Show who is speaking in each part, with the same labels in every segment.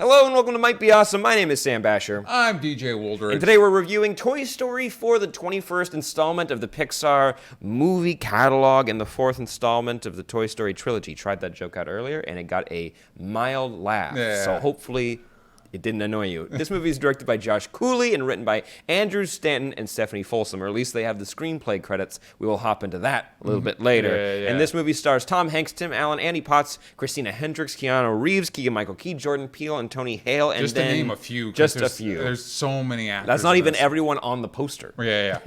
Speaker 1: Hello and welcome to Might Be Awesome. My name is Sam Basher.
Speaker 2: I'm DJ Woldridge.
Speaker 1: And today we're reviewing Toy Story for the 21st installment of the Pixar movie catalog and the 4th installment of the Toy Story trilogy. Tried that joke out earlier and it got a mild laugh.
Speaker 2: Yeah.
Speaker 1: So hopefully it didn't annoy you. This movie is directed by Josh Cooley and written by Andrew Stanton and Stephanie Folsom, or at least they have the screenplay credits. We will hop into that a little bit later.
Speaker 2: Yeah.
Speaker 1: And this movie stars Tom Hanks, Tim Allen, Andy Potts, Christina Hendricks, Keanu Reeves, Keegan Michael Key, Jordan Peele, and Tony Hale. And
Speaker 2: just to name a few.
Speaker 1: Just a few.
Speaker 2: There's so many actors.
Speaker 1: That's not even everyone on the poster.
Speaker 2: Yeah.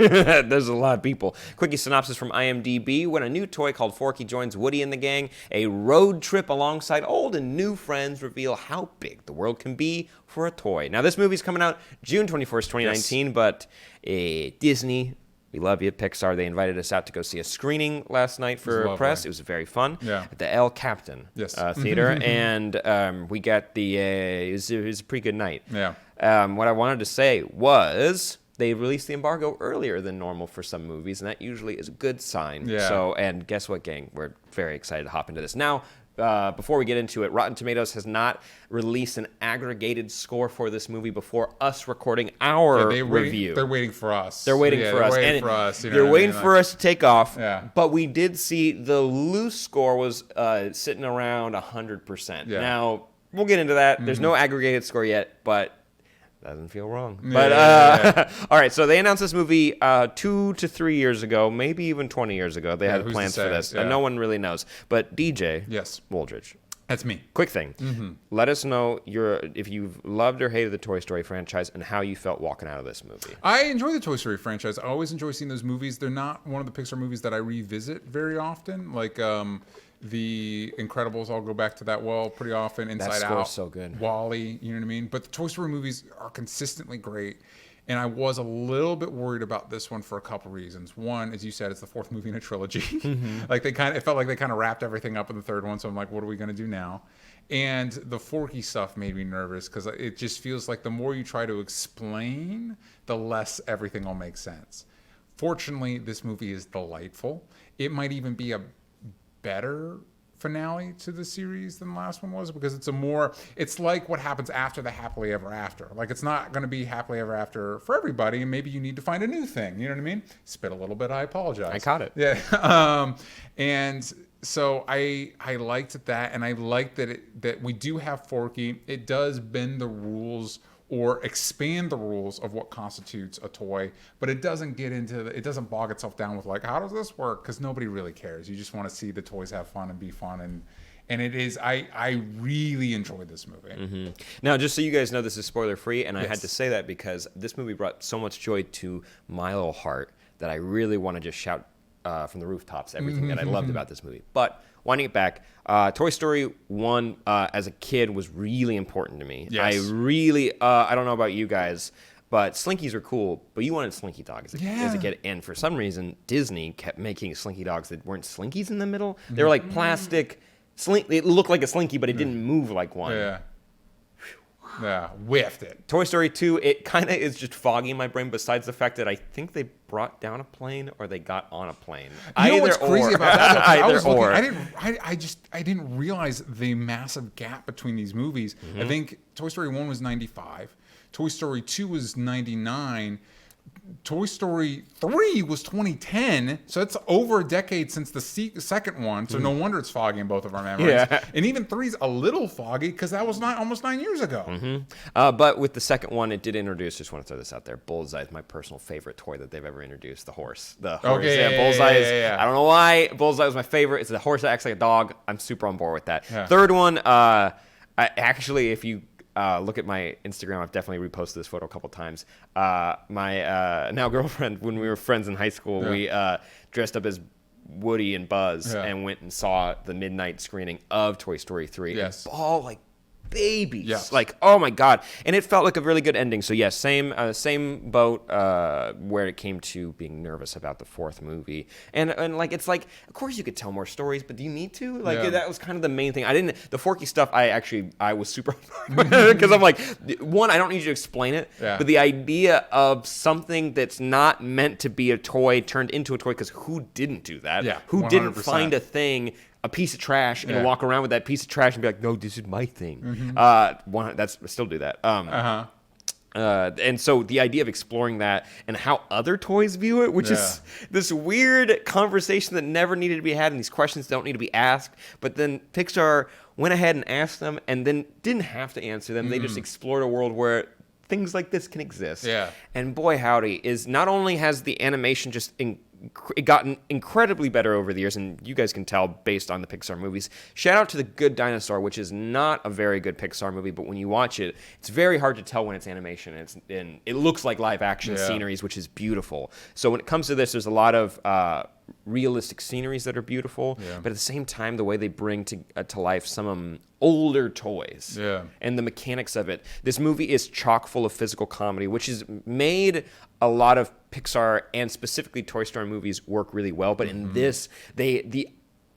Speaker 1: There's a lot of people. Quickie synopsis from IMDb. When a new toy called Forky joins Woody and the gang, a road trip alongside old and new friends reveal how big the world can be for a toy. Now, this movie's coming out June 21st, 2019, yes. But Disney, we love you, Pixar, they invited us out to go see a screening last night for press. It was very fun.
Speaker 2: Yeah.
Speaker 1: At the El Captain Theater, and we got it was a pretty good night.
Speaker 2: Yeah.
Speaker 1: What I wanted to say was they released the embargo earlier than normal for some movies, and that usually is a good sign.
Speaker 2: Yeah.
Speaker 1: So, and guess what, gang? We're very excited to hop into this. Now, before we get into it, Rotten Tomatoes has not released an aggregated score for this movie before us recording our review.
Speaker 2: They're waiting for us.
Speaker 1: They're waiting for us. They're waiting for us to take off.
Speaker 2: Yeah.
Speaker 1: But we did see the loose score was sitting around 100%.
Speaker 2: Yeah.
Speaker 1: Now, we'll get into that. There's no aggregated score yet, but doesn't feel wrong. But all right, so they announced this movie 2 to 3 years ago, maybe even 20 years ago. They had plans for this. And no one really knows. But DJ Woldridge.
Speaker 2: That's me.
Speaker 1: Quick thing. Let us know if you've loved or hated the Toy Story franchise and how you felt walking out of this movie.
Speaker 2: I enjoy the Toy Story franchise. I always enjoy seeing those movies. They're not one of the Pixar movies that I revisit very often. Like The Incredibles, I'll go back to that well pretty often. Inside Out,
Speaker 1: so good.
Speaker 2: WALL-E, you know what I mean? But the Toy Story movies are consistently great. And I was a little bit worried about this one for a couple reasons. One, as you said, it's the fourth movie in a trilogy. It felt like they kind of wrapped everything up in the third one. So I'm like, what are we going to do now? And the Forky stuff made me nervous because it just feels like the more you try to explain, the less everything will make sense. Fortunately, this movie is delightful. It might even be a better finale to the series than the last one was because it's like what happens after the happily ever after. Like, it's not going to be happily ever after for everybody, and maybe you need to find a new thing. You know what I mean? Spit a little bit, I apologize.
Speaker 1: I caught it.
Speaker 2: Yeah. And so I liked that, and I liked that we do have Forky. It does bend the rules or expand the rules of what constitutes a toy, but it doesn't it doesn't bog itself down with like, how does this work? Because nobody really cares. You just want to see the toys have fun and be fun, and it is. I really enjoyed this movie.
Speaker 1: Now, just so you guys know, this is spoiler free, and I had to say that because this movie brought so much joy to my little heart that I really want to just shout from the rooftops everything that I loved about this movie. But winding it back, Toy Story 1 as a kid was really important to me.
Speaker 2: Yes.
Speaker 1: I really, I don't know about you guys, but Slinkies were cool, but you wanted Slinky Dog as a kid. And for some reason, Disney kept making Slinky Dogs that weren't Slinkies in the middle. They were like plastic, it looked like a Slinky, but it didn't move like one.
Speaker 2: Yeah, whiffed it.
Speaker 1: Toy Story 2, it kind of is just foggy in my brain, besides the fact that I think they brought down a plane or they got on a plane.
Speaker 2: You know what's crazy about that?
Speaker 1: I
Speaker 2: didn't realize the massive gap between these movies. I think Toy Story 1 was 95. Toy Story 2 was 99. Toy Story 3 was 2010, so it's over a decade since the second one, so no wonder it's foggy in both of our memories.
Speaker 1: Yeah.
Speaker 2: And even 3's a little foggy because that was almost 9 years ago.
Speaker 1: But with the second one, it did introduce, just want to throw this out there, Bullseye is my personal favorite toy that they've ever introduced, the horse.
Speaker 2: Okay,
Speaker 1: Bullseye is, I don't know why, Bullseye was my favorite. It's a horse that acts like a dog. I'm super on board with that.
Speaker 2: Yeah.
Speaker 1: Third one, if you look at my Instagram, I've definitely reposted this photo a couple times. My now girlfriend, when we were friends in high school, we dressed up as Woody and Buzz and went and saw the midnight screening of Toy Story 3.
Speaker 2: Yes.
Speaker 1: All like babies.
Speaker 2: Yes.
Speaker 1: Like, oh my God. And it felt like a really good ending. So yes, same boat where it came to being nervous about the fourth movie. And like, it's like, of course you could tell more stories, but do you need to? Like, that was kind of the main thing. The Forky stuff, I was super, because I'm like, one, I don't need you to explain it, but the idea of something that's not meant to be a toy turned into a toy, because who didn't do that?
Speaker 2: Yeah,
Speaker 1: who
Speaker 2: 100%.
Speaker 1: didn't find a thing a piece of trash and walk around with that piece of trash and be like, no, this is my thing. That's still do that. And so the idea of exploring that and how other toys view it, which is this weird conversation that never needed to be had, and these questions don't need to be asked, but then Pixar went ahead and asked them and then didn't have to answer them. They just explored a world where things like this can exist. Yeah. And boy, howdy, is not only has the animation just gotten incredibly better over the years, and you guys can tell based on the Pixar movies. Shout out to The Good Dinosaur, which is not a very good Pixar movie, but when you watch it, it's very hard to tell when it's animation. And it looks like live action sceneries, which is beautiful. So when it comes to this, there's a lot of realistic sceneries that are beautiful, but at the same time, the way they bring to life some older toys and the mechanics of it. This movie is chock full of physical comedy, which has made a lot of Pixar and specifically Toy Story movies work really well. But in this, the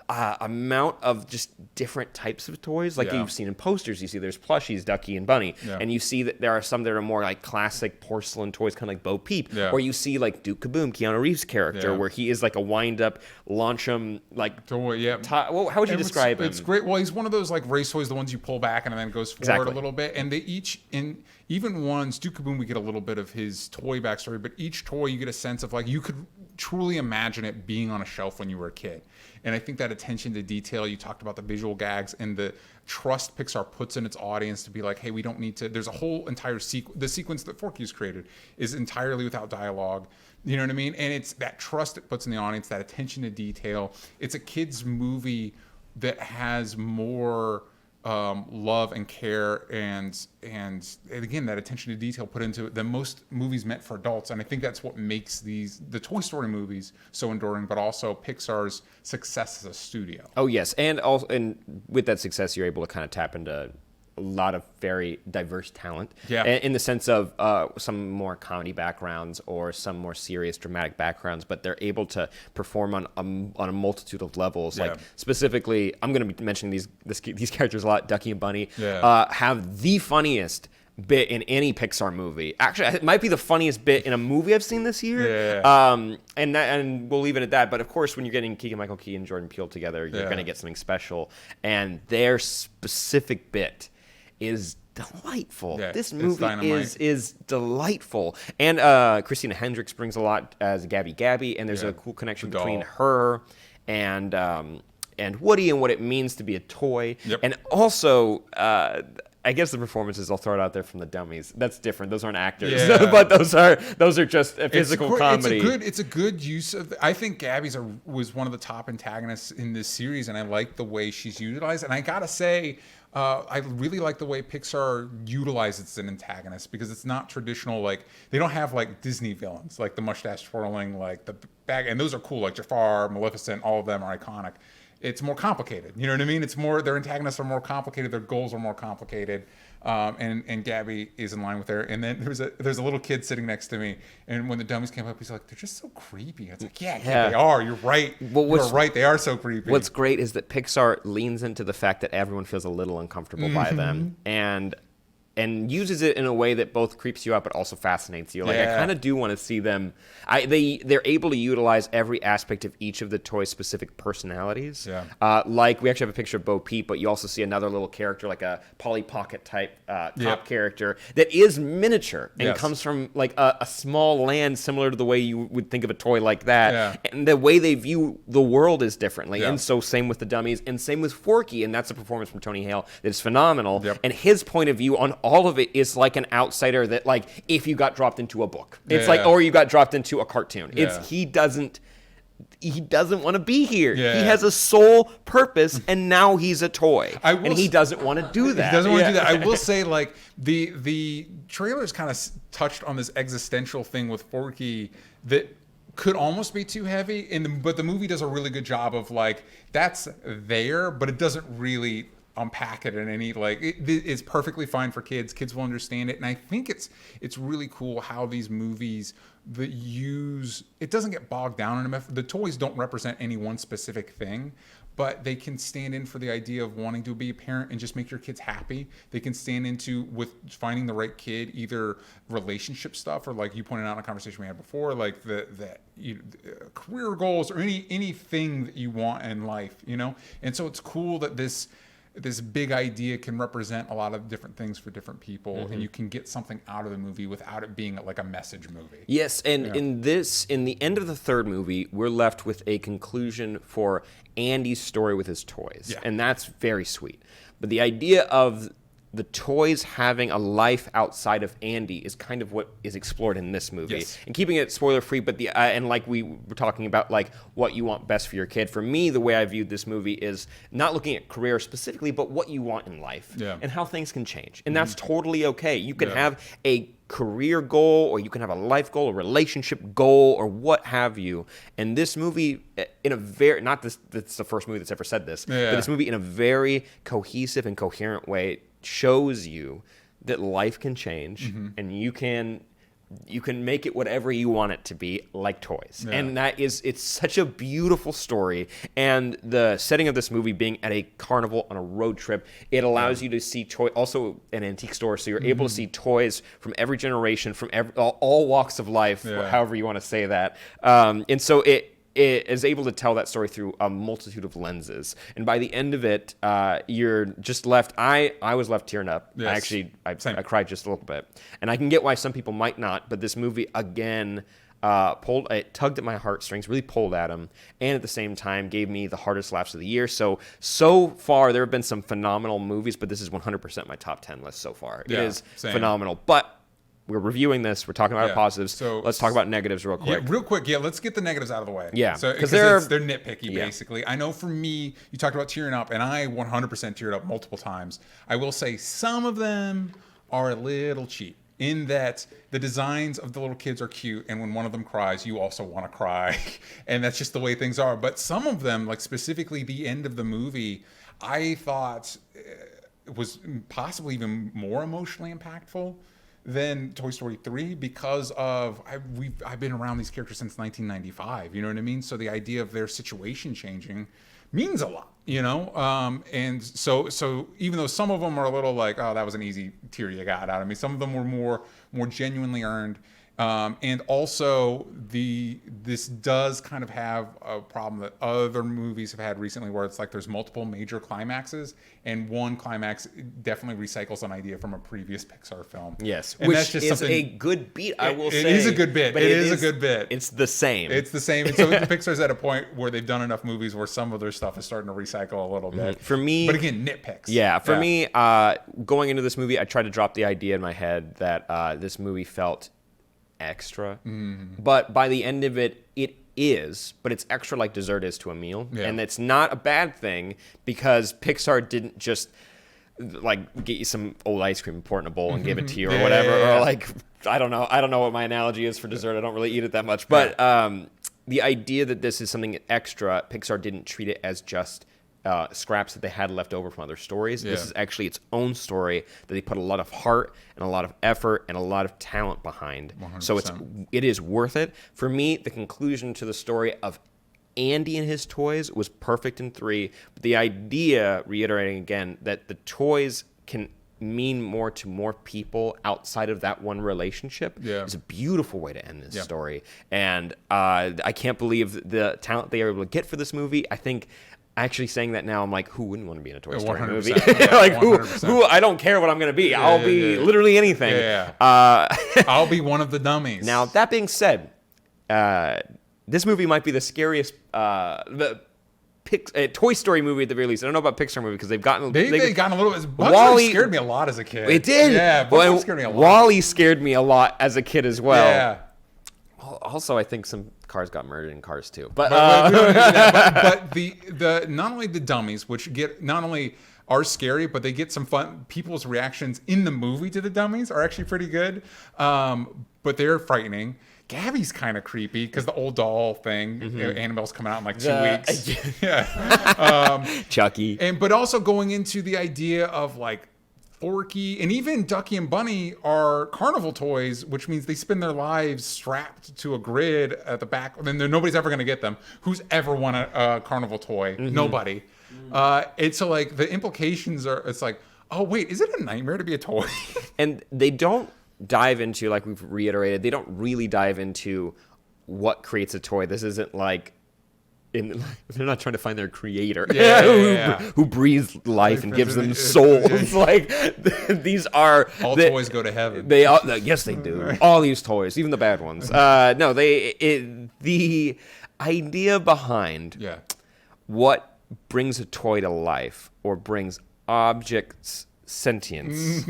Speaker 1: amount of just different types of toys, like you've seen in posters, you see there's plushies, Ducky and Bunny, and you see that there are some that are more like classic porcelain toys, kind of like Bo Peep, or you see like Duke Kaboom, Keanu Reeves' character, where he is like a wind-up Launchum like toy. Well, how would you describe him?
Speaker 2: It's great. Well, he's one of those like race toys, the ones you pull back and then it goes forward a little bit, and they each even ones, Duke Kaboom, we get a little bit of his toy backstory, but each toy you get a sense of like you could truly imagine it being on a shelf when you were a kid. And I think that attention to detail, you talked about the visual gags and the trust Pixar puts in its audience to be like, hey, we don't need to, there's a whole entire the sequence that Forky's created is entirely without dialogue. You know what I mean? And it's that trust it puts in the audience, that attention to detail. It's a kid's movie that has more love and care and again that attention to detail put into it than most movies meant for adults. And I think that's what makes the Toy Story movies so enduring, but also Pixar's success as a studio.
Speaker 1: Oh yes, and with that success, you're able to kind of tap into a lot of very diverse talent. In the sense of some more comedy backgrounds or some more serious dramatic backgrounds, but they're able to perform on a multitude of levels. Like specifically, I'm going to be mentioning these characters a lot. Ducky and Bunny have the funniest bit in any Pixar movie. Actually, it might be the funniest bit in a movie I've seen this year. And we'll leave it at that. But of course, when you're getting Keegan Michael Key and Jordan Peele together, you're going to get something special. And their specific bit is delightful. This movie is delightful. And Christina Hendricks brings a lot as Gabby, and there's a cool connection between her and Woody and what it means to be a toy. And also, I guess the performances, I'll throw it out there, from the dummies. That's different. Those aren't actors, but those are just a physical comedy.
Speaker 2: It's a good use of. I think Gabby's was one of the top antagonists in this series, and I like the way she's utilized. And I gotta say, I really like the way Pixar utilizes an antagonist, because it's not traditional. Like, they don't have like Disney villains, like the mustache twirling, like the bag, and those are cool. Like Jafar, Maleficent, all of them are iconic. It's more complicated. You know what I mean? It's more, their antagonists are more complicated. Their goals are more complicated. And Gabby is in line with her. And then there's a little kid sitting next to me. And when the dummies came up, he's like, they're just so creepy. It's like, yeah, they are. You're right. You're right. They are so creepy.
Speaker 1: What's great is that Pixar leans into the fact that everyone feels a little uncomfortable by them. And uses it in a way that both creeps you out but also fascinates you. Like, I kind of do want to see them. They're able to utilize every aspect of each of the toys' specific personalities. Like, we actually have a picture of Bo Peep, but you also see another little character, like a Polly Pocket type top character that is miniature and comes from like a small land, similar to the way you would think of a toy like that. And the way they view the world is differently. And so same with the dummies, and same with Forky, and that's a performance from Tony Hale that is phenomenal. And his point of view on all of it is like an outsider that, like, if you got dropped into a book, it's like, or you got dropped into a cartoon. He doesn't want to be here. He has a sole purpose, and now he's a toy, and he doesn't want to do that.
Speaker 2: He doesn't want to do that. I will say, like, the trailers kind of touched on this existential thing with Forky that could almost be too heavy, but the movie does a really good job of, like, that's there, but it doesn't really unpack it in any, like, it's perfectly fine for kids. Kids will understand it. And I think it's really cool how these movies it doesn't get bogged down in them. The toys don't represent any one specific thing, but they can stand in for the idea of wanting to be a parent and just make your kids happy. They can stand into with finding the right kid, either relationship stuff or, like you pointed out in a conversation we had before, like the career goals or anything that you want in life, you know? And so it's cool that this big idea can represent a lot of different things for different people, and you can get something out of the movie without it being like a message movie.
Speaker 1: Yes, and in the end of the third movie, we're left with a conclusion for Andy's story with his toys, and that's very sweet. But the idea of the toys having a life outside of Andy is kind of what is explored in this movie.
Speaker 2: Yes.
Speaker 1: And keeping it spoiler free, but and like we were talking about, like what you want best for your kid. For me, the way I viewed this movie is not looking at career specifically, but what you want in life and how things can change. And that's totally okay. You can have a career goal, or you can have a life goal, a relationship goal, or what have you. And this movie, in a very, not this, it's the first movie that's ever said this, but this movie in a very cohesive and coherent way shows you that life can change, and you can make it whatever you want it to be, like toys. And it's such a beautiful story. And the setting of this movie being at a carnival on a road trip, it allows you to see toys, also an antique store, so you're able to see toys from every generation, from all walks of life, however you want to say that. And so it is able to tell that story through a multitude of lenses. And by the end of it, you're just left, I was left tearing up.
Speaker 2: Yes.
Speaker 1: I cried just a little bit. And I can get why some people might not, but this movie, again, it tugged at my heartstrings, really pulled at them, and at the same time gave me the hardest laughs of the year. So far, there have been some phenomenal movies, but this is 100% my top 10 list so far. It is phenomenal. But we're reviewing this. We're talking about positives. So let's talk about negatives real quick.
Speaker 2: Yeah, real quick. Yeah, let's get the negatives out of the way.
Speaker 1: Yeah,
Speaker 2: because they're nitpicky, basically. I know for me, you talked about tearing up, and I 100% teared up multiple times. I will say some of them are a little cheap, in that the designs of the little kids are cute, and when one of them cries, you also want to cry, and that's just the way things are. But some of them, like specifically the end of the movie, I thought was possibly even more emotionally impactful than Toy Story 3, because of I've been around these characters since 1995, you know what I mean? So the idea of their situation changing means a lot, you know? And so even though some of them are a little like, oh, that was an easy tear you got out of me, some of them were more genuinely earned. And also, this does kind of have a problem that other movies have had recently, where it's like there's multiple major climaxes, and one climax definitely recycles an idea from a previous Pixar film.
Speaker 1: Yes,
Speaker 2: and
Speaker 1: which
Speaker 2: that's just
Speaker 1: is a good beat, I will say.
Speaker 2: It is a good bit.
Speaker 1: But
Speaker 2: it is a good bit.
Speaker 1: It's the same.
Speaker 2: It's the same. And so Pixar's at a point where they've done enough movies where some of their stuff is starting to recycle a little bit.
Speaker 1: For me...
Speaker 2: But again, nitpicks.
Speaker 1: Yeah, for me, going into this movie, I tried to drop the idea in my head that this movie felt extra, but by the end of it, it is, but it's extra like dessert is to a meal, and it's not a bad thing, because Pixar didn't just like get you some old ice cream and pour it in a bowl and give it to you or whatever, or like I don't know what my analogy is for dessert. I don't really eat it that much, but the idea that this is something extra, Pixar didn't treat it as just scraps that they had left over from other stories. This is actually its own story that they put a lot of heart and a lot of effort and a lot of talent behind. 100%. So it is worth it. For me, the conclusion to the story of Andy and his toys was perfect in 3. But the idea, reiterating again, that the toys can mean more to more people outside of that one relationship is a beautiful way to end this story. And I can't believe the talent they were able to get for this movie. I think... Actually saying that now, I'm like, who wouldn't want to be in a Toy Story movie? Like, who? I don't care what I'm going to be. I'll be literally anything.
Speaker 2: I'll be one of the dummies.
Speaker 1: Now, that being said, this movie might be the scariest Toy Story movie at the very least. I don't know about Pixar movie, because they've gotten a
Speaker 2: little. WALL-E scared me a lot as a kid.
Speaker 1: It did.
Speaker 2: Yeah,
Speaker 1: well,
Speaker 2: scared me a lot.
Speaker 1: WALL-E scared me a lot as a kid as well.
Speaker 2: Yeah.
Speaker 1: Also, I think some cars got murdered in Cars too. But
Speaker 2: the not only the dummies, which not only are scary, but they get some fun. People's reactions in the movie to the dummies are actually pretty good, but they're frightening. Gabby's kind of creepy, because the old doll thing, Annabelle's coming out in like 2 weeks.
Speaker 1: Chucky.
Speaker 2: But also going into the idea of like Forky, and even Ducky and Bunny are carnival toys, which means they spend their lives strapped to a grid at the back. And then nobody's ever going to get them. Who's ever won a carnival toy? Nobody. And so, like, the implications are, it's like, oh, wait, is it a nightmare to be a toy?
Speaker 1: And they don't dive into, like we've reiterated, they don't really dive into what creates a toy. This isn't like, they're not trying to find their creator who breathes life and gives them souls. Like, these are
Speaker 2: all toys go to heaven.
Speaker 1: They all, yes, they do. All these toys, even the bad ones. No, the idea behind what brings a toy to life or brings objects sentience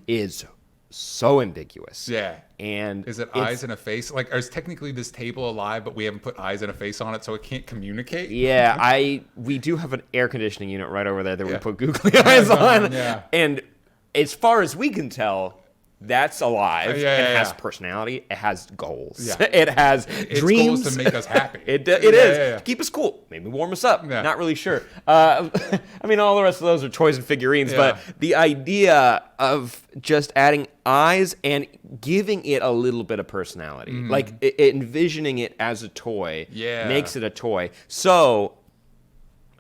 Speaker 1: is so ambiguous.
Speaker 2: Yeah.
Speaker 1: And
Speaker 2: is it eyes and a face? Like, is technically this table alive, but we haven't put eyes and a face on it, so it can't communicate?
Speaker 1: Yeah, we do have an air conditioning unit right over there that we put googly eyes on.
Speaker 2: Yeah.
Speaker 1: And as far as we can tell, that's alive. It has
Speaker 2: yeah.
Speaker 1: personality. It has goals.
Speaker 2: Yeah.
Speaker 1: It has dreams.
Speaker 2: Goals to make us happy.
Speaker 1: It is. Keep us cool. Maybe warm us up.
Speaker 2: Yeah.
Speaker 1: Not really sure. I mean, all the rest of those are toys and figurines, but the idea of just adding eyes and giving it a little bit of personality, like envisioning it as a toy, makes it a toy. So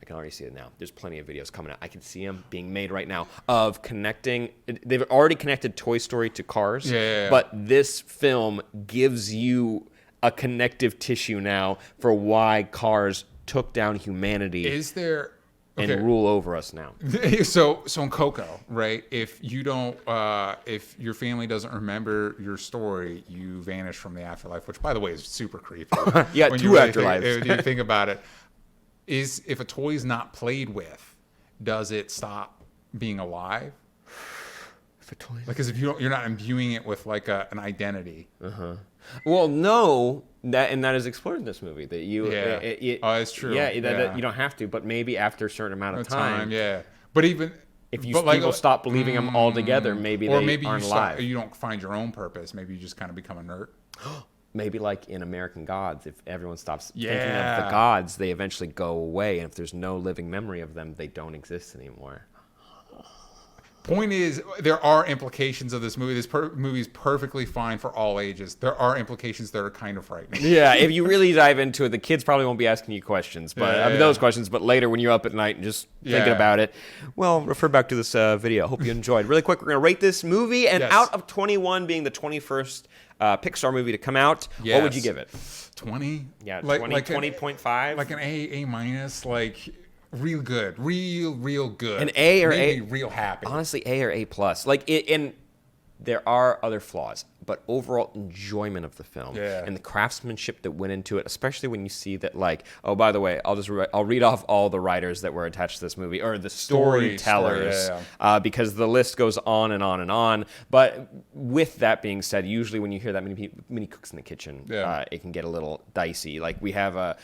Speaker 1: I can already see it now. There's plenty of videos coming out. I can see them being made right now of connecting. They've already connected Toy Story to Cars, but this film gives you a connective tissue now for why Cars took down humanity.
Speaker 2: Is there
Speaker 1: and rule over us now?
Speaker 2: So in Coco, right? If you don't, if your family doesn't remember your story, you vanish from the afterlife. Which, by the way, is super creepy.
Speaker 1: Yeah, two afterlives.
Speaker 2: When you think about it. Is if a toy is not played with, does it stop being alive?
Speaker 1: If a toy,
Speaker 2: like, because if you're not imbuing it with like an identity.
Speaker 1: Well, no, that is explored in this movie. That you,
Speaker 2: oh, it's true.
Speaker 1: That you don't have to, but maybe after a certain amount of time.
Speaker 2: But even
Speaker 1: if people stop believing them altogether, maybe they aren't alive.
Speaker 2: You don't find your own purpose. Maybe you just kind of become inert.
Speaker 1: Maybe like in American Gods, if everyone stops thinking of the gods, they eventually go away. And if there's no living memory of them, they don't exist anymore.
Speaker 2: Point is, there are implications of this movie. This movie is perfectly fine for all ages. There are implications that are kind of frightening.
Speaker 1: Yeah, if you really dive into it, the kids probably won't be asking you questions, but those questions. But later, when you're up at night and just thinking about it, well, refer back to this video. I hope you enjoyed. Really quick, we're gonna rate this movie, and out of 21 being the 21st Pixar movie to come out, what would you give it?
Speaker 2: 20?
Speaker 1: Yeah, 20.5?
Speaker 2: Like an A minus, like real good. Real good.
Speaker 1: An A or
Speaker 2: Made
Speaker 1: A?
Speaker 2: me real happy.
Speaker 1: Honestly, A or A plus. Like, and there are other flaws, but overall enjoyment of the film and the craftsmanship that went into it, especially when you see that, like, oh, by the way, I'll read off all the writers that were attached to this movie, or the storytellers, because the list goes on and on and on. But with that being said, usually when you hear that many cooks in the kitchen, it can get a little dicey. Like, we have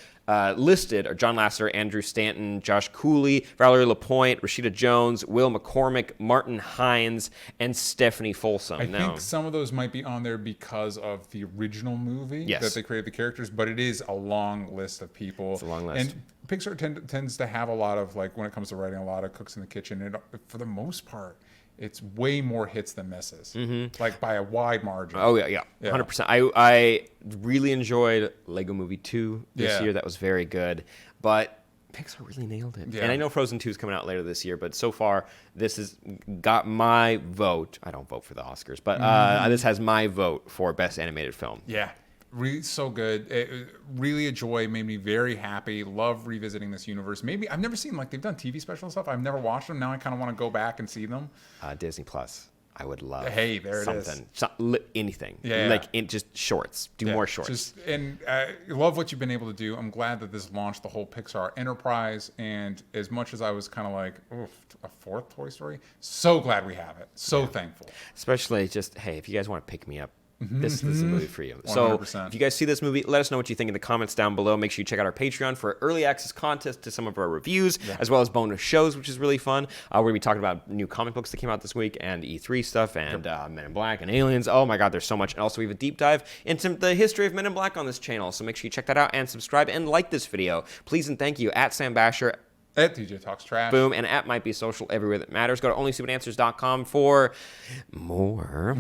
Speaker 1: listed are John Lasseter, Andrew Stanton, Josh Cooley, Valerie Lapointe, Rashida Jones, Will McCormick, Martin Hines, and Stephanie Folsom.
Speaker 2: I think some of those might be on there because of the original movie that they created the characters, but it is a long list of people.
Speaker 1: It's a long list.
Speaker 2: And Pixar tends to have a lot of, like, when it comes to writing, a lot of cooks in the kitchen. And for the most part, it's way more hits than misses, like by a wide margin.
Speaker 1: Oh, yeah, 100%. I really enjoyed Lego Movie 2 this year. That was very good. But Pixar really nailed it. And I know Frozen 2 is coming out later this year, but so far, this has got my vote. I don't vote for the Oscars, but this has my vote for Best Animated Film.
Speaker 2: Yeah. Really so good. Really a joy. Made me very happy. Love revisiting this universe. Maybe I've never seen, like, they've done TV special stuff. I've never watched them. Now I kind of want to go back and see them.
Speaker 1: Disney Plus. I would love.
Speaker 2: Hey, there it is.
Speaker 1: Anything.
Speaker 2: Yeah.
Speaker 1: Like just shorts. Do more shorts.
Speaker 2: And love what you've been able to do. I'm glad that this launched the whole Pixar enterprise. And as much as I was kind of like, oof, a fourth Toy Story, so glad we have it. So thankful.
Speaker 1: Especially just, hey, if you guys want to pick me up, this is a movie for you.
Speaker 2: 100%.
Speaker 1: So if you guys see this movie, let us know what you think in the comments down below. Make sure you check out our Patreon for early access contest to some of our reviews, as well as bonus shows, which is really fun. We're going to be talking about new comic books that came out this week, and E3 stuff, and Men in Black, and Aliens. Oh my God, there's so much. And also we have a deep dive into the history of Men in Black on this channel. So make sure you check that out and subscribe and like this video. Please and thank you at Sam Basher
Speaker 2: At TJ Talks Trash.
Speaker 1: Boom. And at Might Be Social everywhere that matters. Go to onlystupid.answers.com for more.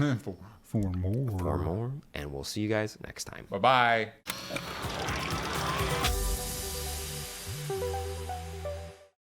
Speaker 2: For more.
Speaker 1: For more. And we'll see you guys next time.
Speaker 2: Bye-bye.